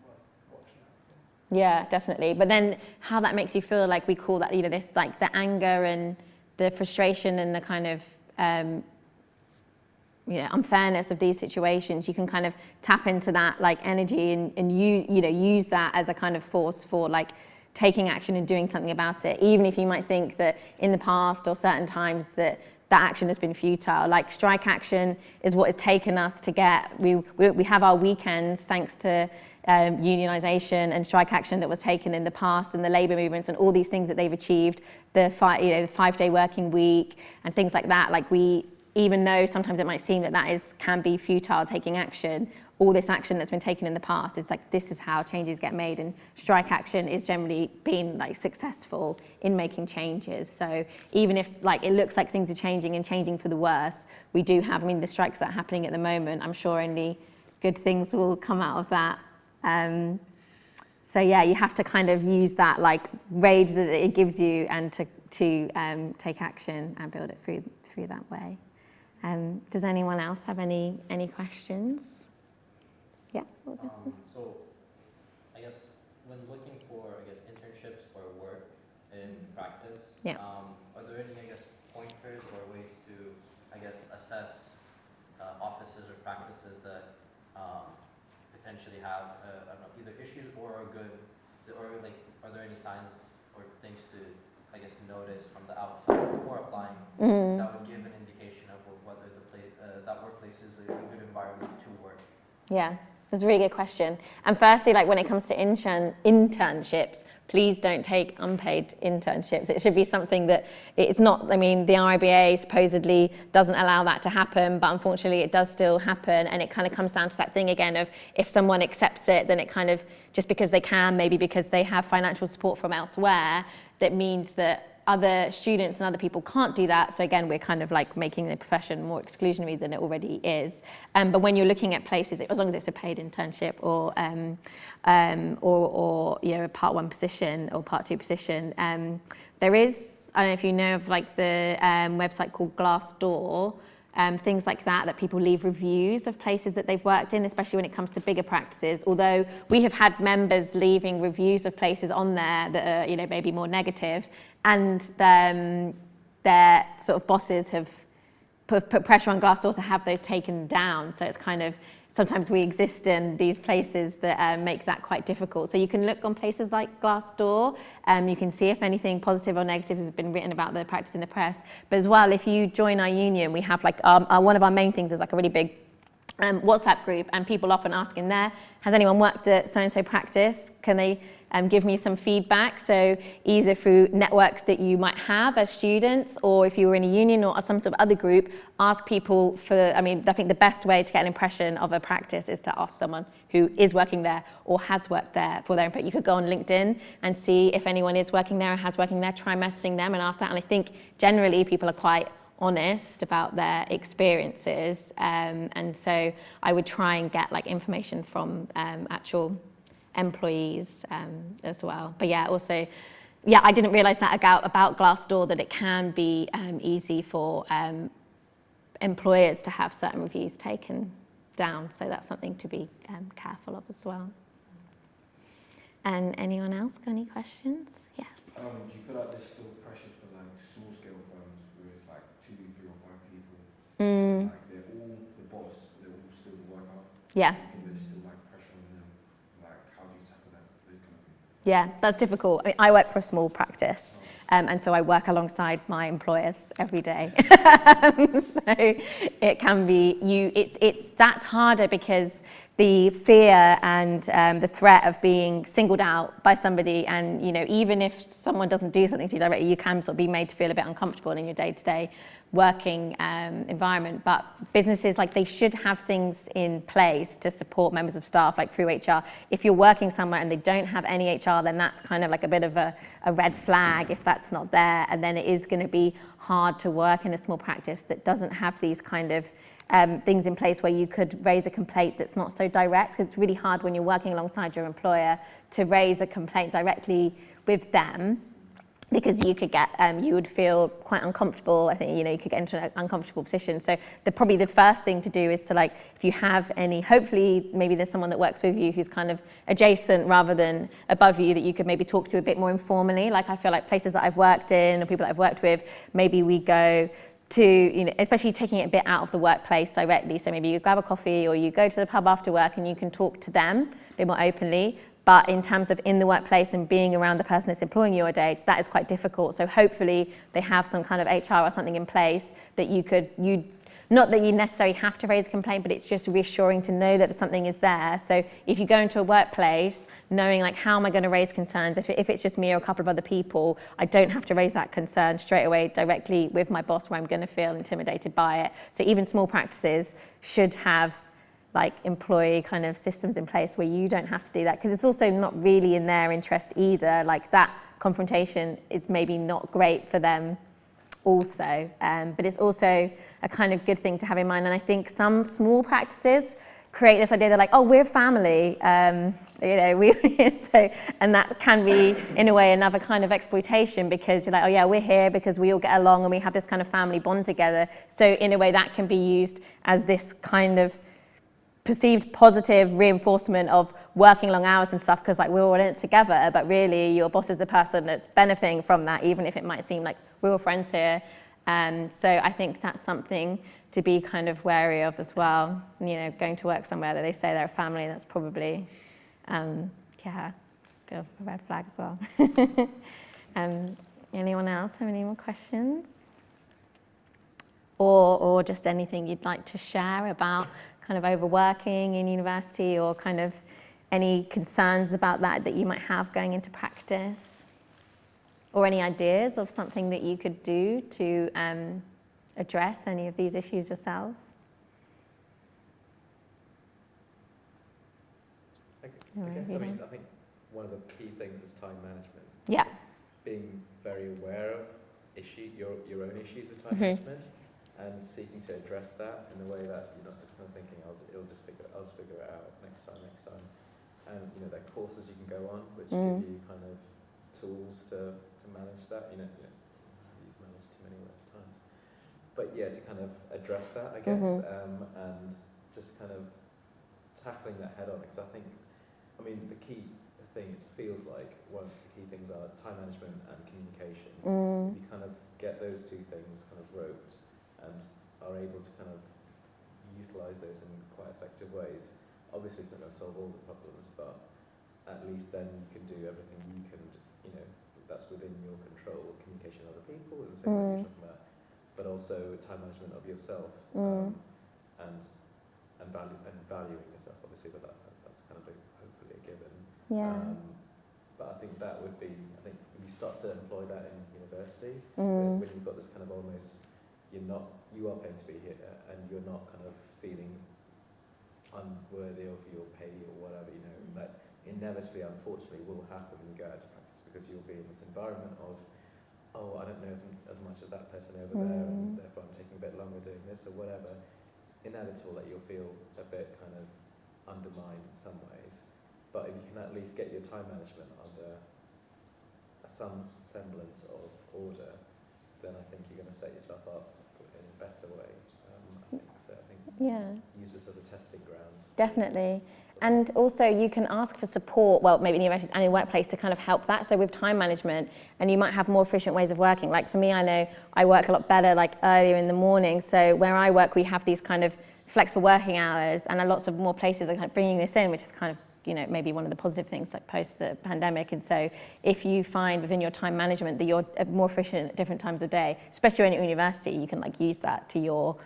worth watching out for. Yeah, definitely. But then how that makes you feel, we call that, this, the anger and the frustration and the kind of, unfairness of these situations, you can kind of tap into that energy and use that as a kind of force for taking action and doing something about it, even if you might think that in the past or certain times that action has been futile. Strike action is what has taken us to get, we have our weekends thanks to unionisation and strike action that was taken in the past, and the labour movements and all these things that they've achieved, the 5-day working week and things like that. Even though sometimes it might seem that can be futile taking action, all this action that's been taken in the past is this is how changes get made, and strike action is generally been successful in making changes. So even if it looks like things are changing and changing for the worse, we do have, the strikes that are happening at the moment, I'm sure only good things will come out of that. So yeah, you have to kind of use that rage that it gives you and to take action and build it through that way. Does anyone else have any questions? Yeah. So, I guess when looking for internships or work in practice, are there any pointers or ways to assess offices or practices that potentially have either issues or are good, or are there any signs or things to notice from the outside before applying that would give an indication of whether the that workplace is a good environment to work? Yeah, that's a really good question. And firstly, like when it comes to internships, please don't take unpaid internships. It should be something that it's not, I mean, the RIBA supposedly doesn't allow that to happen, but unfortunately it does still happen. And it kind of comes down to that thing again of if someone accepts it, then it kind of, just because they can, maybe because they have financial support from elsewhere, that means that other students and other people can't do that. So again, we're kind of like making the profession more exclusionary than it already is. But when you're looking at places, as long as it's a paid internship or you know, a part 1 position or part 2 position, there is, I don't know if you know of like the website called Glassdoor, things like that people leave reviews of places that they've worked in, especially when it comes to bigger practices. Although we have had members leaving reviews of places on there that are, you know, maybe more negative, and their sort of bosses have put pressure on Glassdoor to have those taken down. So it's kind of, sometimes we exist in these places that make that quite difficult. So you can look on places like Glassdoor, you can see if anything positive or negative has been written about the practice in the press. But as well, if you join our union, we have like, one of our main things is like a really big WhatsApp group, and people often ask in there, has anyone worked at so-and-so practice? Can they give me some feedback? So either through networks that you might have as students, or if you were in a union or some sort of other group, ask people for, I mean, I think the best way to get an impression of a practice is to ask someone who is working there or has worked there for their input. You could go on LinkedIn and see if anyone is working there or has working there, try messaging them and ask that. And I think generally people are quite honest about their experiences. And so I would try and get like information from actual employees as well. But yeah, also, yeah, I didn't realise that about Glassdoor, that it can be easy for employers to have certain reviews taken down. So that's something to be careful of as well. And anyone else got any questions? Yes. Do you feel like there's still pressure for like small scale firms where it's like 2, 3 or 5 people? Like they're all the boss, but they're all still the worker? Yeah. Do you think there's still like pressure on them? Like how do you tackle that? Those kind of things? Yeah, that's difficult. I mean, I work for a small practice, and so I work alongside my employers every day. So it can be that's harder because the fear and the threat of being singled out by somebody, and you know, even if someone doesn't do something to you directly, you can sort of be made to feel a bit uncomfortable in your day-to-day working environment. But businesses, like, they should have things in place to support members of staff, like through HR. If you're working somewhere and they don't have any HR, then that's kind of like a bit of a red flag if that's not there. And then it is going to be hard to work in a small practice that doesn't have these kind of things in place where you could raise a complaint that's not so direct, because it's really hard when you're working alongside your employer to raise a complaint directly with them, because you could get, you would feel quite uncomfortable. I think, you know, you could get into an uncomfortable position. So probably the first thing to do is to, like, if you have any, hopefully maybe there's someone that works with you who's kind of adjacent rather than above you that you could maybe talk to a bit more informally. Like, I feel like places that I've worked in or people that I've worked with, maybe we go to, you know, especially taking it a bit out of the workplace directly. So maybe you grab a coffee or you go to the pub after work and you can talk to them a bit more openly. But in terms of in the workplace and being around the person that's employing you all day, that is quite difficult. So hopefully they have some kind of HR or something in place that not that you necessarily have to raise a complaint, but it's just reassuring to know that something is there. So if you go into a workplace knowing, like, how am I going to raise concerns? If it's just me or a couple of other people, I don't have to raise that concern straight away directly with my boss where I'm going to feel intimidated by it. So even small practices should have, like, employee kind of systems in place where you don't have to do that, because it's also not really in their interest either. Like, that confrontation is maybe not great for them also, but it's also a kind of good thing to have in mind. And I think some small practices create this idea that, like, oh, we're family, you know, and that can be in a way another kind of exploitation, because you're like, oh yeah, we're here because we all get along and we have this kind of family bond together. So in a way that can be used as this kind of perceived positive reinforcement of working long hours and stuff, because, like, we're all in it together, but really your boss is the person that's benefiting from that, even if it might seem like we're all friends here. So I think that's something to be kind of wary of as well. You know, going to work somewhere that they say they're a family, that's probably, a red flag as well. Anyone else have any more questions? or just anything you'd like to share about kind of overworking in university, or kind of any concerns about that you might have going into practice, or any ideas of something that you could do to address any of these issues yourselves? I think one of the key things is time management. Yeah. Being very aware of your own issues with time Mhm. management, and seeking to address that in a way that you're not just kind of thinking, I'll just figure it out next time. And there are courses you can go on which give you kind of tools to manage that. I use manage too many times, but yeah, to kind of address that, I guess, and just kind of tackling that head on. Because the key thing feels like one of the key things are time management and communication. If you kind of get those two things kind of roped and are able to kind of utilize those in quite effective ways, obviously it's not going to solve all the problems, but at least then you can do everything you can, that's within your control. Communication with other people in the same way you're talking about, but also time management of yourself, and valuing yourself, obviously, but that's kind of hopefully a given. Yeah. But I think that would be, when you start to employ that in university, when you've got this kind of almost, you are paying to be here, and you're not kind of feeling unworthy of your pay or whatever, that inevitably, unfortunately, will happen when you go out to practice, because you'll be in this environment of, I don't know as much as that person over there, and therefore I'm taking a bit longer doing this or whatever. It's inevitable that you'll feel a bit kind of undermined in some ways. But if you can at least get your time management under some semblance of order, then I think you're going to set yourself up in a better way. Use this as a testing ground. Definitely. And also you can ask for support, well, maybe in universities and in workplace, to kind of help that. So with time management, and you might have more efficient ways of working. Like for me, I know I work a lot better earlier in the morning. So where I work, we have these kind of flexible working hours, and lots of more places are kind of bringing this in, which is kind of, maybe one of the positive things post the pandemic. And so if you find within your time management that you're more efficient at different times of day, especially when you're at university, you can use that to your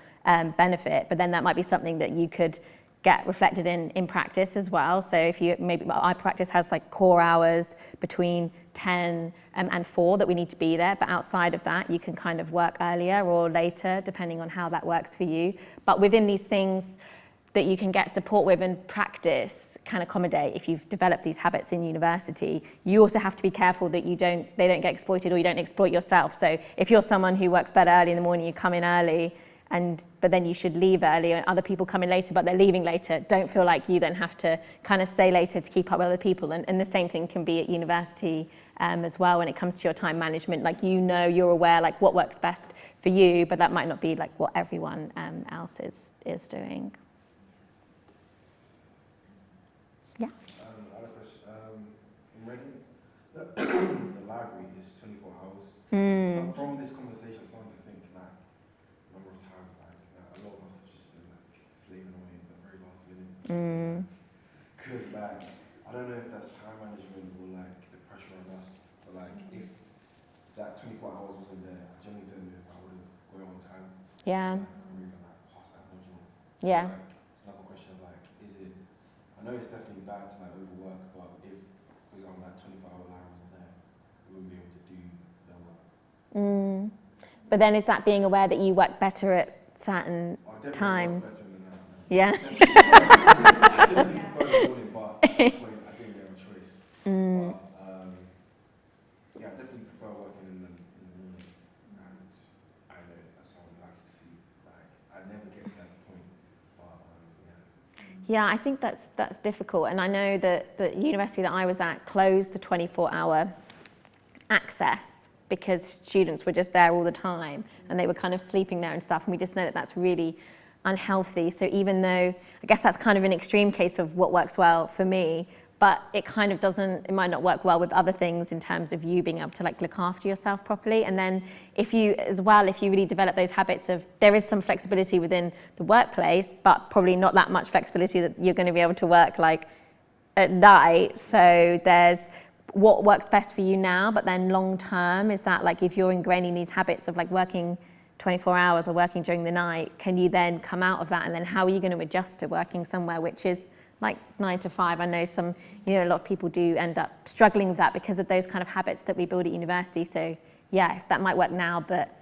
benefit. But then that might be something that you could get reflected in practice as well. So if you our practice has core hours between 10 and 4 that we need to be there, but outside of that you can kind of work earlier or later depending on how that works for you. But within these things that you can get support with and practice can accommodate, if you've developed these habits in university, you also have to be careful that they don't get exploited, or you don't exploit yourself. So if you're someone who works better early in the morning, you come in early, but then you should leave early, and other people come in later but they're leaving later, don't feel like you then have to kind of stay later to keep up with other people. And the same thing can be at university as well when it comes to your time management. You're aware what works best for you, but that might not be what everyone else is doing. Yeah. I have a question. In Reading, the library is 24 hours. So from this conversation, I'm starting to think a number of times a lot of us have just been slaving away at the very last minute. Because I don't know if that's time management or the pressure on us. But if that 24 hours wasn't there, I genuinely don't know if I would have gone on time. Yeah. Or even pass that module. Yeah. It's another question of is it? I know it's definitely bad to overwork, but if, for example, 24-hour line wasn't there, we wouldn't be able to do the work. But then is that being aware that you work better at certain times? Yeah. I definitely prefer the morning, but at that point, I didn't really have a choice. But I definitely prefer working in the morning, and I know as someone who likes to sleep, I never get to that point. Yeah, I think that's difficult, and I know that the university that I was at closed the 24-hour access because students were just there all the time and they were kind of sleeping there and stuff, and we just know that that's really unhealthy. So even though, I guess that's kind of an extreme case of what works well for me, but it kind of it might not work well with other things in terms of you being able to look after yourself properly. And then if you really develop those habits there is some flexibility within the workplace, but probably not that much flexibility that you're going to be able to work at night. So there's what works best for you now, but then long term is that if you're ingraining these habits of working 24 hours or working during the night, can you then come out of that, and then how are you going to adjust to working somewhere which is like 9 to 5? I know a lot of people do end up struggling with that because of those kind of habits that we build at university. So yeah, that might work now, but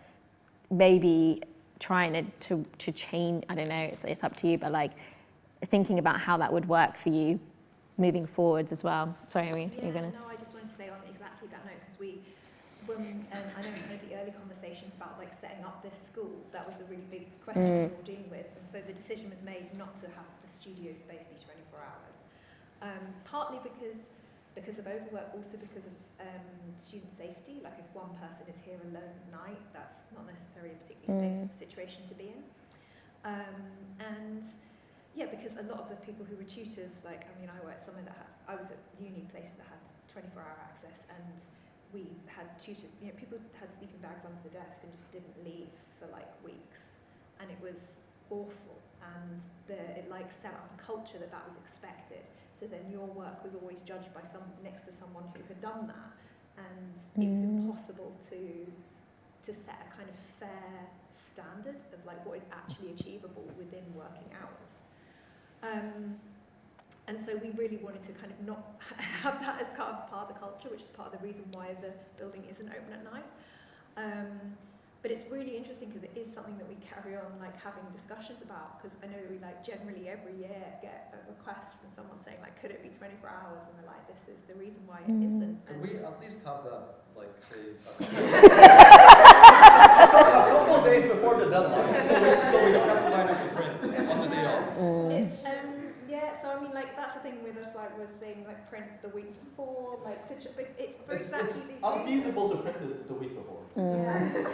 maybe trying to change, I don't know, it's up to you, but like thinking about how that would work for you moving forwards as well. Sorry, Irene, you're gonna. No, I just wanted to say on exactly that note, because when I know kind of the early conversations about like setting up this school, that was a really big question we were dealing with, and so the decision was made not to have the studio space be 24 hours, partly because of overwork, also because of student safety. Like if one person is here alone at night, that's not necessarily a particularly safe situation to be in, and yeah, because a lot of the people who were tutors, like I mean, I worked somewhere I was at uni places that had 24-hour access, and we had tutors, people had sleeping bags under the desk and just didn't leave for like weeks, and it was awful, and it like set up a culture that was expected, so then your work was always judged by next to someone who had done that, and it was impossible to set a kind of fair standard of like what is actually achievable within working hours. And so we really wanted to kind of not have that as kind of part of the culture, which is part of the reason why the building isn't open at night. But it's really interesting because it is something that we carry on like having discussions about, because I know we like generally every year get a request from someone saying like, could it be 24 hours? And we're like, this is the reason why it isn't. Can And we at least have that, like, say, a couple of days before the deadline, so we don't have to line up to print on the day off? it's, yeah, so I mean, like, that's the thing with us, like, we're saying, like, print the week before, like, but it's for exactly these reasons. Unfeasible to print the week before. Yeah.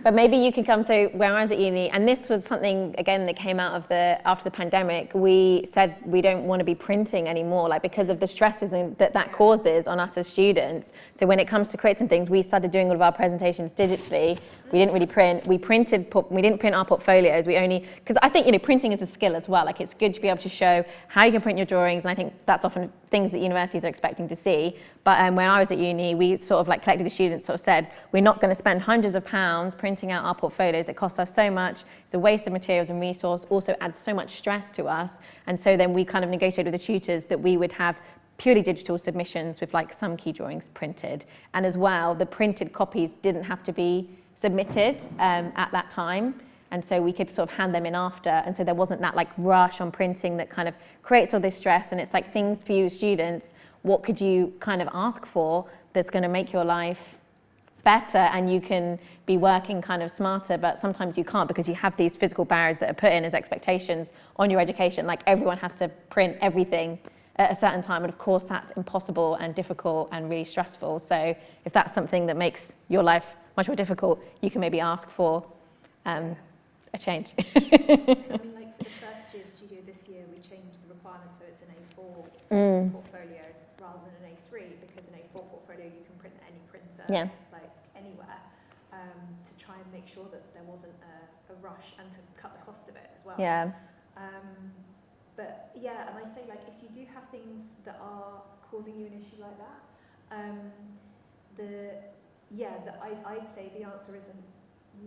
But maybe you can come, so when I was at uni, and this was something, again, that came out of after the pandemic, we said we don't want to be printing anymore, like because of the stresses that causes on us as students. So when it comes to creating things, we started doing all of our presentations digitally. We didn't really print. We didn't print our portfolios. Because I think, printing is a skill as well. Like it's good to be able to show how you can print your drawings, and I think that's often things that universities are expecting to see. But when I was at uni, we sort of like collected the students, sort of said, we're not going to spend hundreds of pounds printing out our portfolios. It costs us so much. It's a waste of materials and resource, also adds so much stress to us. And so then we kind of negotiated with the tutors that we would have purely digital submissions with like some key drawings printed. And as well, the printed copies didn't have to be submitted at that time. And so we could sort of hand them in after. And so there wasn't that like rush on printing that kind of creates all this stress. And it's like things for you as students, what could you kind of ask for that's going to make your life better, and you can be working kind of smarter, but sometimes you can't because you have these physical barriers that are put in as expectations on your education. Like everyone has to print everything at a certain time, and of course that's impossible and difficult and really stressful. So if that's something that makes your life much more difficult, you can maybe ask for a change. I mean, like for the first year studio this year, we changed the requirement so it's an A4 portfolio rather than an A3, because an A4 portfolio you can print at any printer, like anywhere, to try and make sure that there wasn't a rush and to cut the cost of it as well. Yeah. But yeah, and I'd say like if you do have things that are causing you an issue like that, I'd say the answer isn't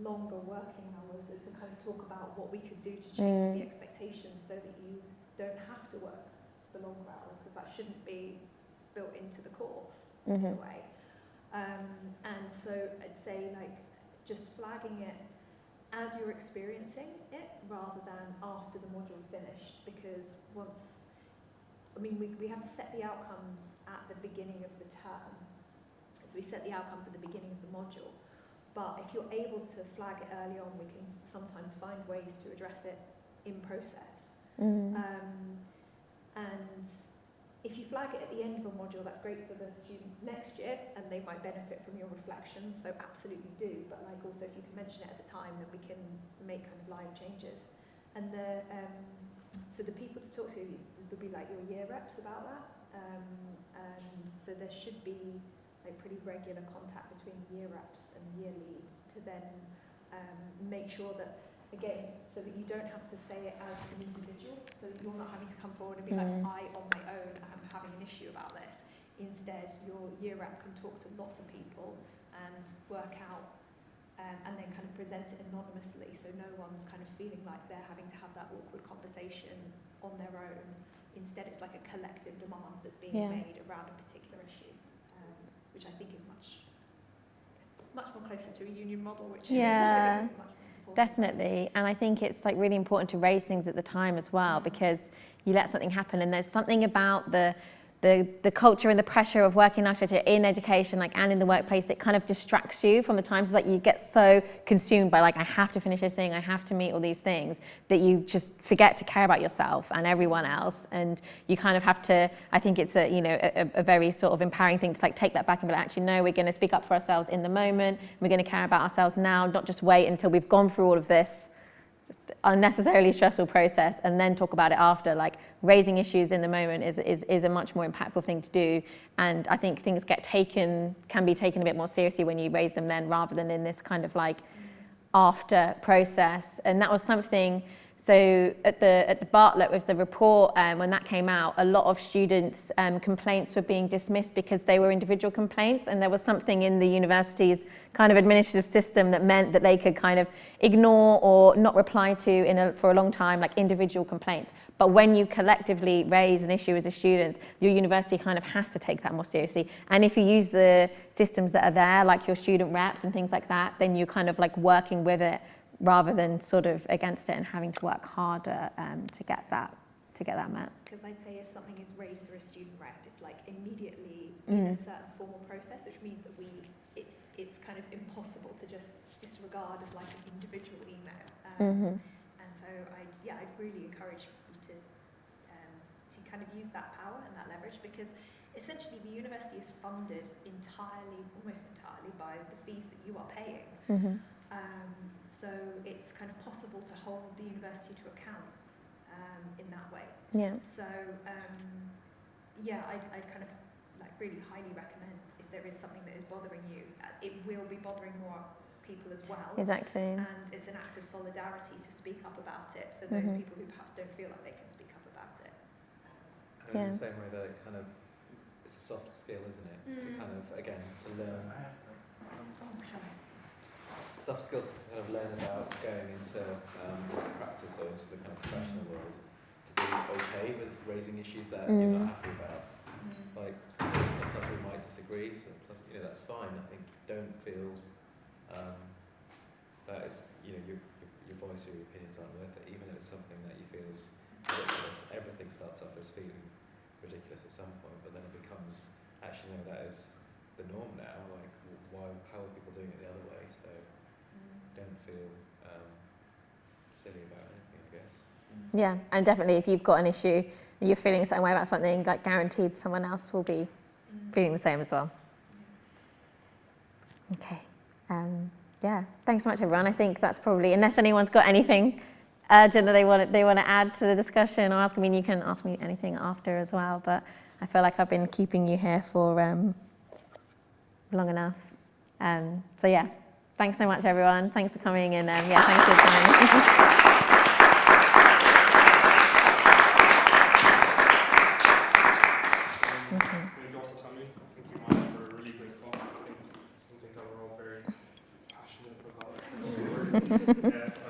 longer working hours, is to kind of talk about what we could do to change the expectations so that you don't have to work the longer hours, because that shouldn't be built into the course in a way. And so I'd say like just flagging it as you're experiencing it rather than after the module's finished, because we have to set the outcomes at the beginning of the term. So we set the outcomes at the beginning of the module. But if you're able to flag it early on, we can sometimes find ways to address it in process. And if you flag it at the end of a module, that's great for the students next year, and they might benefit from your reflections, so absolutely do. But like also if you can mention it at the time, then we can make kind of live changes. And so the people to talk to would be like your year reps about that. And so there should be like pretty regular contact between year reps and year leads to then make sure that, again, so that you don't have to say it as an individual, so that you're not having to come forward and be like, I on my own am having an issue about this. Instead, your year rep can talk to lots of people and work out and then kind of present it anonymously, so no one's kind of feeling like they're having to have that awkward conversation on their own. Instead, it's like a collective demand that's being made around a particular issue, which I think is much more closer to a union model, which is, I think is much more supportive. Definitely, and I think it's like really important to raise things at the time as well, because you let something happen, and there's something about the culture and the pressure of working in architecture in education, like, and in the workplace, it kind of distracts you from the times. Like, you get so consumed by, like, I have to finish this thing, I have to meet all these things, that you just forget to care about yourself and everyone else. And you kind of have to, I think it's a very sort of empowering thing to, like, take that back and be like, actually, no, we're going to speak up for ourselves in the moment. We're going to care about ourselves now, not just wait until we've gone through all of this unnecessarily stressful process and then talk about it after. Like, raising issues in the moment is a much more impactful thing to do, and I think things can be taken a bit more seriously when you raise them then, rather than in this kind of like after process. And that was something. So at the Bartlett with the report, when that came out, a lot of students' complaints were being dismissed because they were individual complaints, and there was something in the university's kind of administrative system that meant that they could kind of ignore or not reply to for a long time, like individual complaints. But when you collectively raise an issue as a student, your university kind of has to take that more seriously. And if you use the systems that are there, like your student reps and things like that, then you're kind of like working with it rather than sort of against it and having to work harder to get that met. Because I'd say if something is raised through a student rep, it's like immediately in a certain formal process, which means that it's kind of impossible to just disregard as like an individual email. And so I'd really encourage you to kind of use that power and that leverage, because essentially the university is funded almost entirely by the fees that you are paying. So it's kind of possible to hold the university to account in that way. Yeah. So I'd kind of like really highly recommend, if there is something that is bothering you, it will be bothering more people as well. Exactly. And it's an act of solidarity to speak up about it for those people who perhaps don't feel like they can speak up about it. And in the same way that it kind of, it's a soft skill, isn't it? To kind of, again, to learn. Soft skill to kind of learn about going into practice or into the kind of professional world, to be okay with raising issues that you're not happy about. Like, sometimes we might disagree, so that's fine. I think don't feel that it's, your voice or your opinions aren't worth it, even if it's something that you feel is ridiculous. Everything starts off as feeling ridiculous at some point, but then it becomes, actually, no, that is the norm now. Like, how are people doing it the other way? So don't feel silly about anything, I guess. Yeah, and definitely if you've got an issue and you're feeling a certain way about something, like, guaranteed someone else will be feeling the same as well. Okay. Thanks so much, everyone. I think that's probably, unless anyone's got anything urgent that they want to add to the discussion or ask. I mean, you can ask me anything after as well, but I feel like I've been keeping you here for long enough. So yeah, thanks so much, everyone. Thanks for coming, and thanks for your time. Thank you all for coming. Thank you, Maia, for a really great talk. I think something that we're all very passionate about.